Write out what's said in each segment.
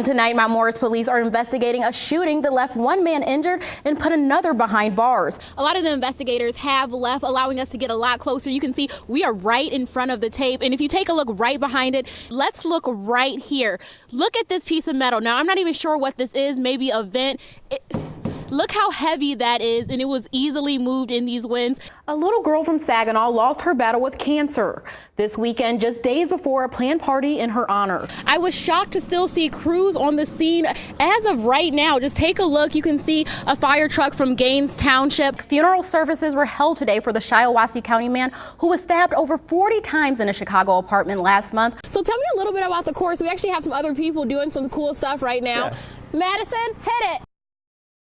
Tonight, Mount Morris police are investigating a shooting that left one man injured and put another behind bars. A lot of the investigators have left, allowing us to get a lot closer. You can see we are right in front of the tape, and if you take a look right behind it, let's look right here. Look at this piece of metal. Now, I'm not even sure what this is, maybe a vent. Look how heavy that is, and it was easily moved in these winds. A little girl from Saginaw lost her battle with cancer this weekend, just days before a planned party in her honor. I was shocked to still see crews on the scene. As of right now, just take a look. You can see a fire truck from Gaines Township. Funeral services were held today for the Shiawassee County man who was stabbed over 40 times in a Chicago apartment last month. So tell me a little bit about the course. We actually have some other people doing some cool stuff right now. Yeah. Madison, hit it.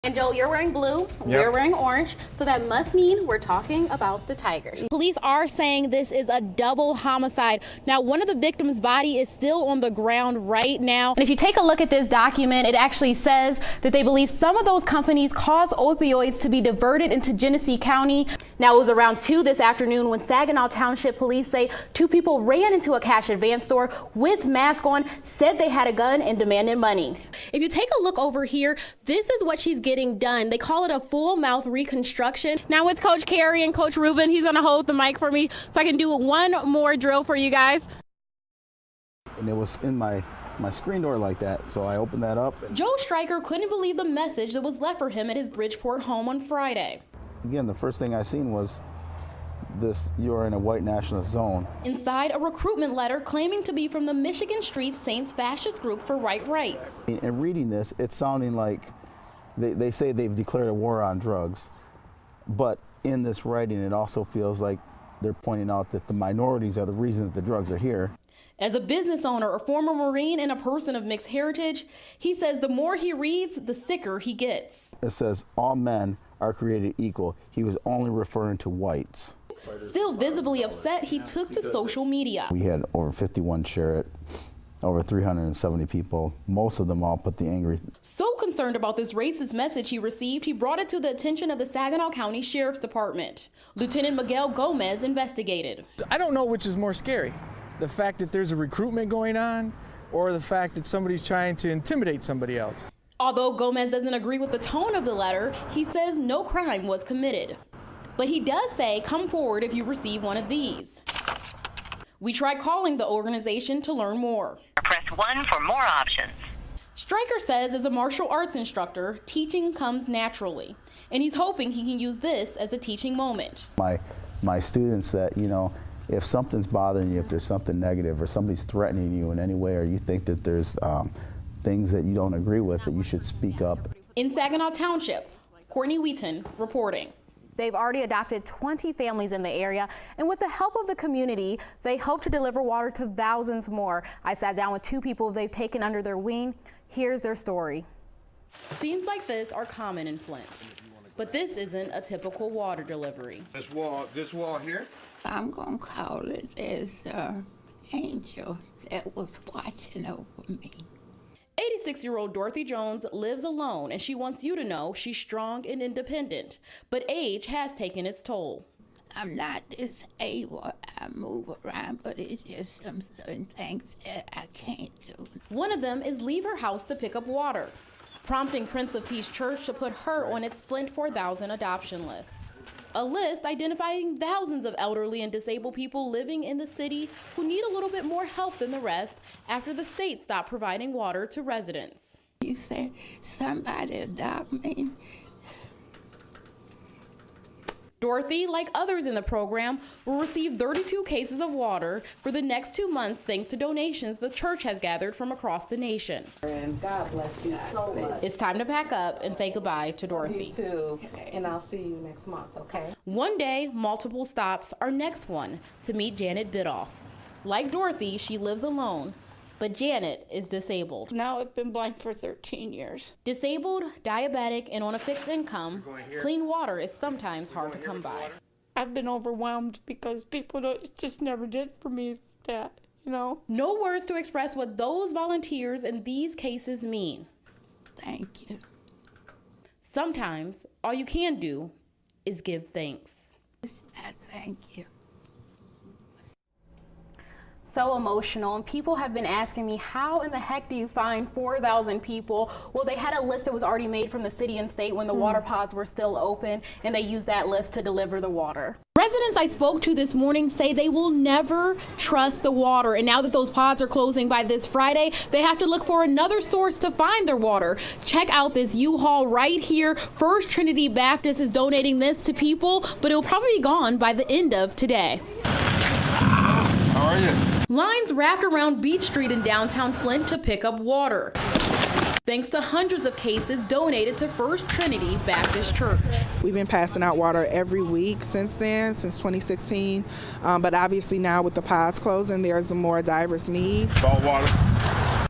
And Joel, you're wearing blue, yep. We're wearing orange, so that must mean we're talking about the Tigers. Police are saying this is a double homicide. Now, one of the victims' body is still on the ground right now. And if you take a look at this document, it actually says that they believe some of those companies caused opioids to be diverted into Genesee County. Now, it was around 2 this afternoon when Saginaw Township police say 2 people ran into a cash advance store with masks on, said they had a gun, and demanded money. If you take a look over here, this is what she's getting done. They call it a full mouth reconstruction. Now with Coach Carey and Coach Ruben, he's gonna hold the mic for me so I can do one more drill for you guys. And it was in my screen door like that, so I opened that up. Joe Stryker couldn't believe the message that was left for him at his Bridgeport home on Friday. Again, the first thing I seen was this: "You're in a white nationalist zone." Inside, a recruitment letter claiming to be from the Michigan Street Saints fascist group for right rights. In reading this, it's sounding like they say they've declared a war on drugs, but in this writing, it also feels like they're pointing out that the minorities are the reason that the drugs are here. As a business owner, a former Marine, and a person of mixed heritage, he says the more he reads, the sicker he gets. It says all men are created equal. He was only referring to whites. Still visibly upset, he took to social media. We had over 51 share it. Over 370 people, most of them all put the angry. So concerned about this racist message he received, he brought it to the attention of the Saginaw County Sheriff's Department. Lieutenant Miguel Gomez investigated. I don't know which is more scary, the fact that there's a recruitment going on or the fact that somebody's trying to intimidate somebody else. Although Gomez doesn't agree with the tone of the letter, he says no crime was committed. But he does say come forward if you receive one of these. We tried calling the organization to learn more. Press 1 for more options. Stryker says as a martial arts instructor, teaching comes naturally, and he's hoping he can use this as a teaching moment. My students that, you know, if something's bothering you, if there's something negative or somebody's threatening you in any way, or you think that there's things that you don't agree with, that you should speak up. In Saginaw Township, Courtney reporting. They've already adopted 20 families in the area, and with the help of the community, they hope to deliver water to thousands more. I sat down with 2 people they've taken under their wing. Here's their story. Scenes like this are common in Flint, but this isn't a typical water delivery. This wall here? I'm gonna call it as an angel that was watching over me. 86-year-old Dorothy Jones lives alone, and she wants you to know she's strong and independent, but age has taken its toll. I'm not disabled. I move around, but it's just some certain things that I can't do. One of them is leave her house to pick up water, prompting Prince of Peace Church to put her on its Flint 4,000 adoption list. A list identifying thousands of elderly and disabled people living in the city who need a little bit more help than the rest after the state stopped providing water to residents. You said somebody adopt me. Dorothy, like others in the program, will receive 32 cases of water for the next 2 months thanks to donations the church has gathered from across the nation. And God bless you so much. It's time to pack up and say goodbye to Dorothy. You too, and I'll see you next month, okay? One day, multiple stops. Our next one to meet Janet Bidoff. Like Dorothy, she lives alone, but Janet is disabled. Now I've been blind for 13 years. Disabled, diabetic, and on a fixed income, clean water is sometimes hard to come by. I've been overwhelmed because people just never did for me that, you know. No words to express what those volunteers in these cases mean. Thank you. Sometimes all you can do is give thanks. I thank you. So emotional, and people have been asking me, how in the heck do you find 4,000 people? Well, they had a list that was already made from the city and state when the water pods were still open, and they used that list to deliver the water. Residents I spoke to this morning say they will never trust the water, and now that those pods are closing by this Friday, they have to look for another source to find their water. Check out this U-Haul right here. First Trinity Baptist is donating this to people, but it will probably be gone by the end of today. How are you? Lines wrapped around Beach Street in downtown Flint to pick up water, thanks to hundreds of cases donated to First Trinity Baptist Church. We've been passing out water every week since then, since 2016. But obviously now with the pods closing, there's a more diverse need. Salt water.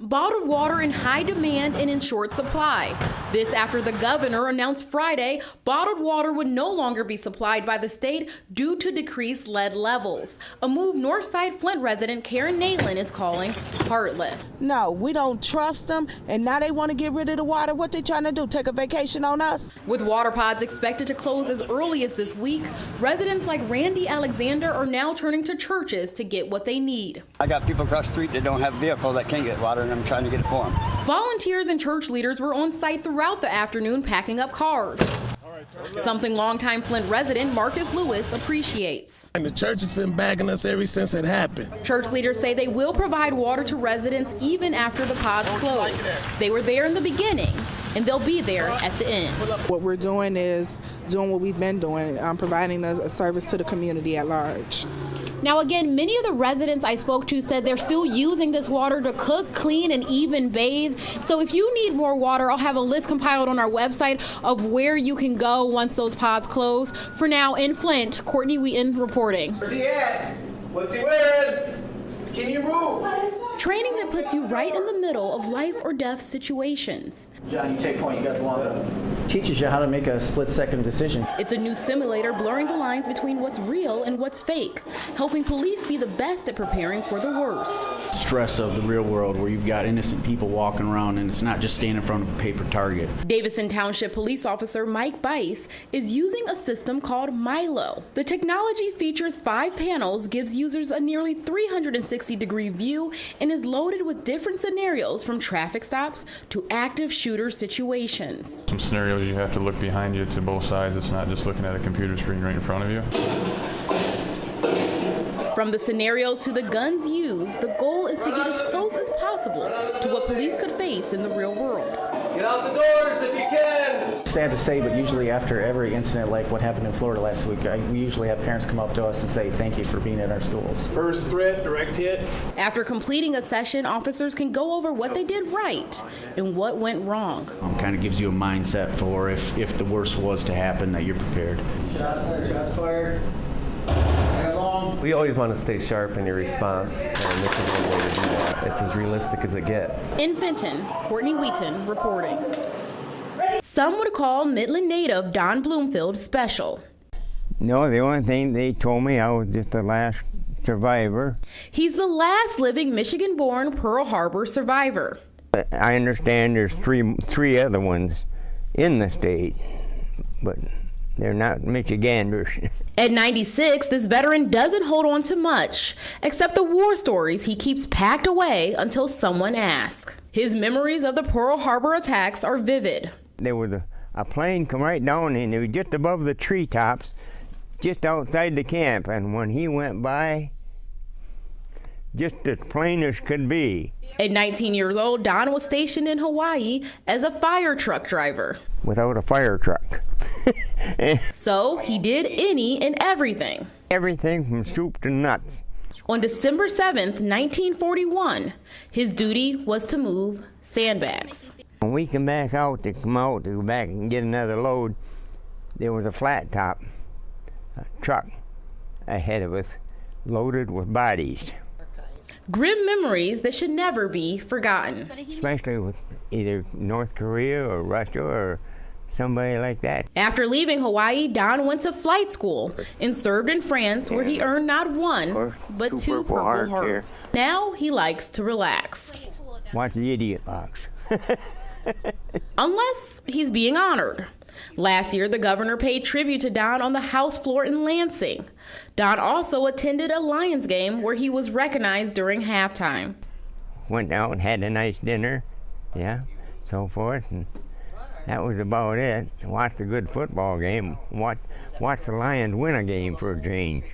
Bottled water in high demand and in short supply. This after the governor announced Friday bottled water would no longer be supplied by the state due to decreased lead levels. A move Northside Flint resident Karen Natelin is calling heartless. No, we don't trust them, and now they want to get rid of the water. What they trying to do, take a vacation on us? With water pods expected to close as early as this week, residents like Randy Alexander are now turning to churches to get what they need. I got people across the street that don't have vehicles that can't get water, and I'm trying to get it for them. Volunteers and church leaders were on site throughout the afternoon packing up cars. Something longtime Flint resident Marcus Lewis appreciates. And the church has been bagging us ever since it happened. Church leaders say they will provide water to residents even after the pods close. They were there in the beginning, and they'll be there at the end. What we're doing is doing what we've been doing, providing a service to the community at large. Now again, many of the residents I spoke to said they're still using this water to cook, clean, and even bathe. So if you need more water, I'll have a list compiled on our website of where you can go once those pods close. For now, in Flint, Courtney Wheaton reporting. Where's he at? What's he wearing? Can you move? Training that puts you right in the middle of life or death situations. John, you take point, you got the long. Teaches you how to make a split-second decision. It's a new simulator blurring the lines between what's real and what's fake, helping police be the best at preparing for the worst. Stress of the real world where you've got innocent people walking around and it's not just standing in front of a paper target. Davidson Township Police Officer Mike Bice is using a system called Milo. The technology features 5 panels, gives users a nearly 360-degree view, and is loaded with different scenarios from traffic stops to active shooter situations. Some scenarios you have to look behind you to both sides. It's not just looking at a computer screen right in front of you. From the scenarios to the guns used, the goal is to get as close as possible to what police could face in the real world. Get out the doors if you can! Sad to say, but usually after every incident like what happened in Florida last week, we usually have parents come up to us and say thank you for being at our schools. First threat, direct hit. After completing a session, officers can go over what they did right and what went wrong. Kind of gives you a mindset for if the worst was to happen, that you're prepared. Shots fired. We always want to stay sharp in your response, and this is one way to do that. It's as realistic as it gets. In Fenton, Courtney Wheaton reporting. Some would call Midland native Don Bloomfield special. No, the only thing they told me I was just the last survivor. He's the last living Michigan-born Pearl Harbor survivor. I understand there's three other ones in the state, but they're not Michiganders. At 96, this veteran doesn't hold on to much, except the war stories he keeps packed away until someone asks. His memories of the Pearl Harbor attacks are vivid. There was a plane come right down, and it was just above the treetops, just outside the camp, and when he went by, just as plain as could be. At 19 years old, Don was stationed in Hawaii as a fire truck driver. Without a fire truck. So he did any and everything. Everything from soup to nuts. On December 7th, 1941, his duty was to move sandbags. When we come back out to go back and get another load, there was a flat top truck ahead of us loaded with bodies. Grim memories that should never be forgotten. Especially with either North Korea or Russia or somebody like that. After leaving Hawaii, Don went to flight school and served in France, where he earned not one, but two Purple Hearts. Now he likes to relax. Watch the Idiot Box. Unless he's being honored. Last year, the governor paid tribute to Don on the House floor in Lansing. Don also attended a Lions game where he was recognized during halftime. Went out and had a nice dinner, yeah, so forth, and that was about it. Watched a good football game. Watched the Lions win a game for a change.